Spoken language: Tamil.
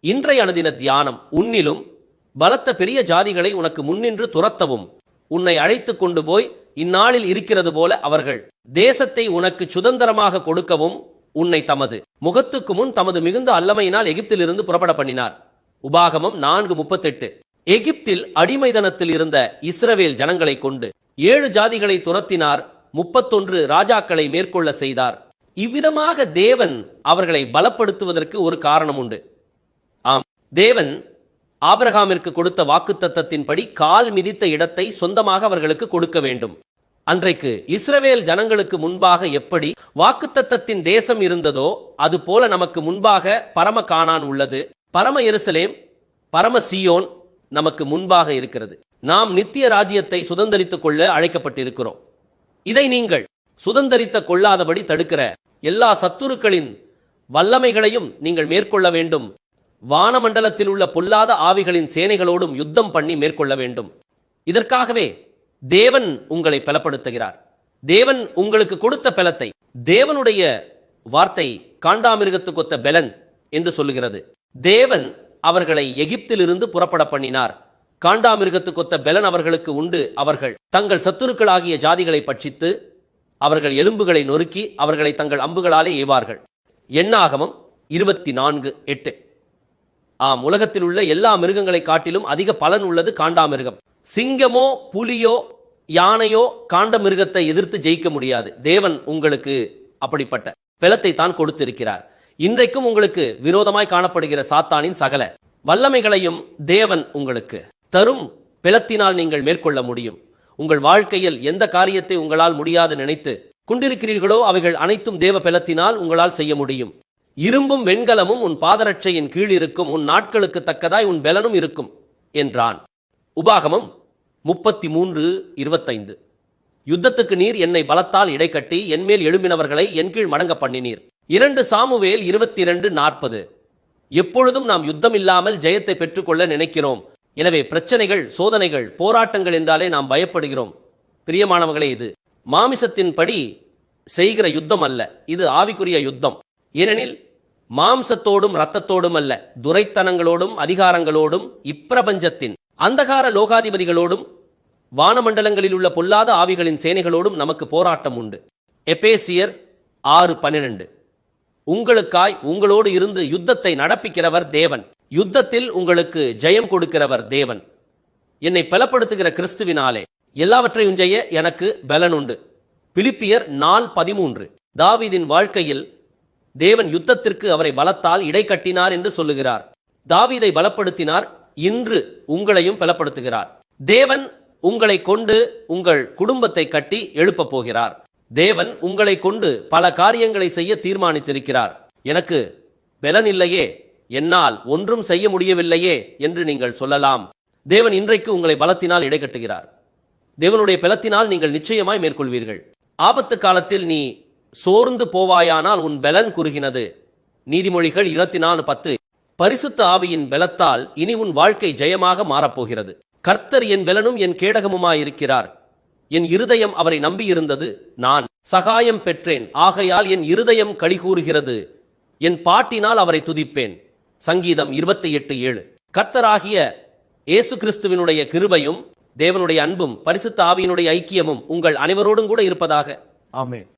இன்றைய அனுதின தியானம். உன்னிலும் பலத்த பெரிய ஜாதிகளை உனக்கு முன்னின்று துரத்தவும் உன்னை அழைத்து கொண்டு போய் இந்நாளில் இருக்கிறது போல அவர்கள் தேசத்தை உனக்கு சுதந்திரமாக கொடுக்கவும் உன்னை தமது முகத்துக்கு முன் தமது மிகுந்த அல்லமையினால் எகிப்திலிருந்து புறப்பட பண்ணினார். உபாகமம் 4:38. எகிப்தில் அடிமைதனத்தில் இருந்த இஸ்ரவேல் ஜனங்களை கொண்டு 7 ஜாதிகளை துரத்தினார், 31 ராஜாக்களை மேற்கொள்ள செய்தார். இவ்விதமாக தேவன் அவர்களை பலப்படுத்துவதற்கு ஒரு காரணம் உண்டு. ஆம், தேவன் ஆபிரகாமிற்கு கொடுத்த வாக்குத்தத்தத்தின்படி கால் மிதித்த இடத்தை சொந்தமாக அவர்களுக்கு கொடுக்க வேண்டும். அன்றைக்கு இஸ்ரவேல் ஜனங்களுக்கு முன்பாக எப்படி வாக்குத்தத்தத்தின் தேசம் இருந்ததோ அதுபோல நமக்கு முன்பாக பரம கானான் உள்ளது. பரம எருசலேம், பரம சீயோன் நமக்கு முன்பாக இருக்கிறது. நாம் நித்திய ராஜ்யத்தை சுதந்தரித்துக் கொள்ள அழைக்கப்பட்டிருக்கிறோம். இதை நீங்கள் சுதந்தரித்த கொள்ளாதபடி தடுக்கிற எல்லா சத்துருக்களின் வல்லமைகளையும் நீங்கள் மேற்கொள்ள வேண்டும். வானமண்டலத்தில் உள்ள பொல்லாத ஆவிகளின் சேனைகளோடும் யுத்தம் பண்ணி மேற்கொள்ள வேண்டும். இதற்காகவே தேவன் உங்களை பலப்படுத்துகிறார். தேவன் உங்களுக்கு கொடுத்த பலத்தை தேவனுடைய வார்த்தை காண்டாமிருகத்துக்கொத்த பெலன் என்று சொல்லுகிறது. தேவன் அவர்களை எகிப்திலிருந்து புறப்பட பண்ணினார். காண்டாமிருகத்துக்கொத்த பெலன் அவர்களுக்கு உண்டு. அவர்கள் தங்கள் சத்துருக்களாகிய ஜாதிகளை பட்சித்து அவர்கள் எலும்புகளை நொறுக்கி அவர்களை தங்கள் அம்புகளாலே ஏவார்கள். எண்ணாகமம் 24:8. ஆம், உலகத்தில் உள்ள எல்லா மிருகங்களை காட்டிலும் அதிக பலன் உள்ளது காண்டாமிருகம். சிங்கமோ புலியோ யானையோ காண்ட மிருகத்தை எதிர்த்து ஜெயிக்க முடியாது. தேவன் உங்களுக்கு அப்படிப்பட்ட பலத்தை தான் கொடுத்திருக்கிறார். இன்றைக்கும் உங்களுக்கு விரோதமாய் காணப்படுகிற சாத்தானின் சகல வல்லமைகளையும் தேவன் உங்களுக்கு தரும் பலத்தினால் நீங்கள் மேற்கொள்ள முடியும். உங்கள் வாழ்க்கையில் எந்த காரியத்தை உங்களால் முடியாது நினைத்து கொண்டிருக்கிறீர்களோ அவைகள் அனைத்தும் தேவ பலத்தினால் உங்களால் செய்ய முடியும். இரும்பும் வெண்கலமும் உன் பாதரட்சையின் கீழ் இருக்கும், உன் நாட்களுக்கு தக்கதாய் உன் பெலனும் இருக்கும் என்றான். உபாகமம் 33:25. யுத்தத்துக்கு நீர் என்னை பலத்தால் இடைக்கட்டி என்மேல் எழும்பினவர்களை என் கீழ் மடங்க பண்ணினீர். 2 சாமுவேல் 22:40. எப்பொழுதும் நாம் யுத்தம் இல்லாமல் ஜெயத்தை பெற்றுக்கொள்ள நினைக்கிறோம். எனவே பிரச்சனைகள், சோதனைகள், போராட்டங்கள் என்றாலே நாம் பயப்படுகிறோம். பிரியமானவர்களே, இது மாமிசத்தின்படி செய்கிற யுத்தம் அல்ல, இது ஆவிக்குரிய யுத்தம். ஏனெனில் மாம்சத்தோடும் இரத்தத்தோடும் அல்ல, துரைத்தனங்களோடும் அதிகாரங்களோடும் இப்பிரபஞ்சத்தின் அந்தகார லோகாதிபதிகளோடும் வானமண்டலங்களில் உள்ள பொல்லாத ஆவிகளின் சேனைகளோடும் நமக்கு போராட்டம் உண்டு. எபேசியர் 6:12. உங்களுக்காய் உங்களோடு இருந்து யுத்தத்தை நடப்பிக்கிறவர் தேவன். யுத்தத்தில் உங்களுக்கு ஜெயம் கொடுக்கிறவர் தேவன். என்னை பலப்படுத்துகிற கிறிஸ்துவினாலே எல்லாவற்றையும் செய்ய எனக்கு பலன் உண்டு. பிலிப்பியர் 4:13. தாவீதின் வாழ்க்கையில் தேவன் யுத்தத்திற்கு அவரை பலத்தால் இடை கட்டினார் என்று சொல்லுகிறார். தாவீதை பலப்படுத்தினார், இன்று உங்களையும் பலப்படுத்துகிறார். தேவன் உங்களை கொண்டு உங்கள் குடும்பத்தை கட்டி எழுப்ப போகிறார். தேவன் உங்களை கொண்டு பல காரியங்களை செய்ய தீர்மானித்திருக்கிறார். எனக்கு பலன் இல்லையே, என்னால் ஒன்றும் செய்ய முடியவில்லையே என்று நீங்கள் சொல்லலாம். தேவன் இன்றைக்கு உங்களை பலத்தினால் இடை கட்டுகிறார். தேவனுடைய பலத்தினால் நீங்கள் நிச்சயமாய் மேற்கொள்வீர்கள். ஆபத்து காலத்தில் நீ சோர்ந்து போவாயானால் உன் பலன் குறுகினது. நீதிமொழிகள் 24:10. பரிசுத்த ஆவியின் பலத்தால் இனி உன் வாழ்க்கை ஜெயமாக மாறப்போகிறது. கர்த்தர் என் பலனும் என் கேடகமுமாயிருக்கிறார். என் இருதயம் அவரை நம்பியிருந்தது, நான் சகாயம் பெற்றேன். ஆகையால் என் இருதயம் களிகூறுகிறது, என் பாட்டினால் அவரை துதிப்பேன். சங்கீதம் 28:7. கர்த்தராகிய இயேசு கிறிஸ்துவினுடைய கிருபையும் தேவனுடைய அன்பும் பரிசுத்த ஆவியினுடைய ஐக்கியமும் உங்கள் அனைவரோடும் கூட இருப்பதாக. ஆமென்.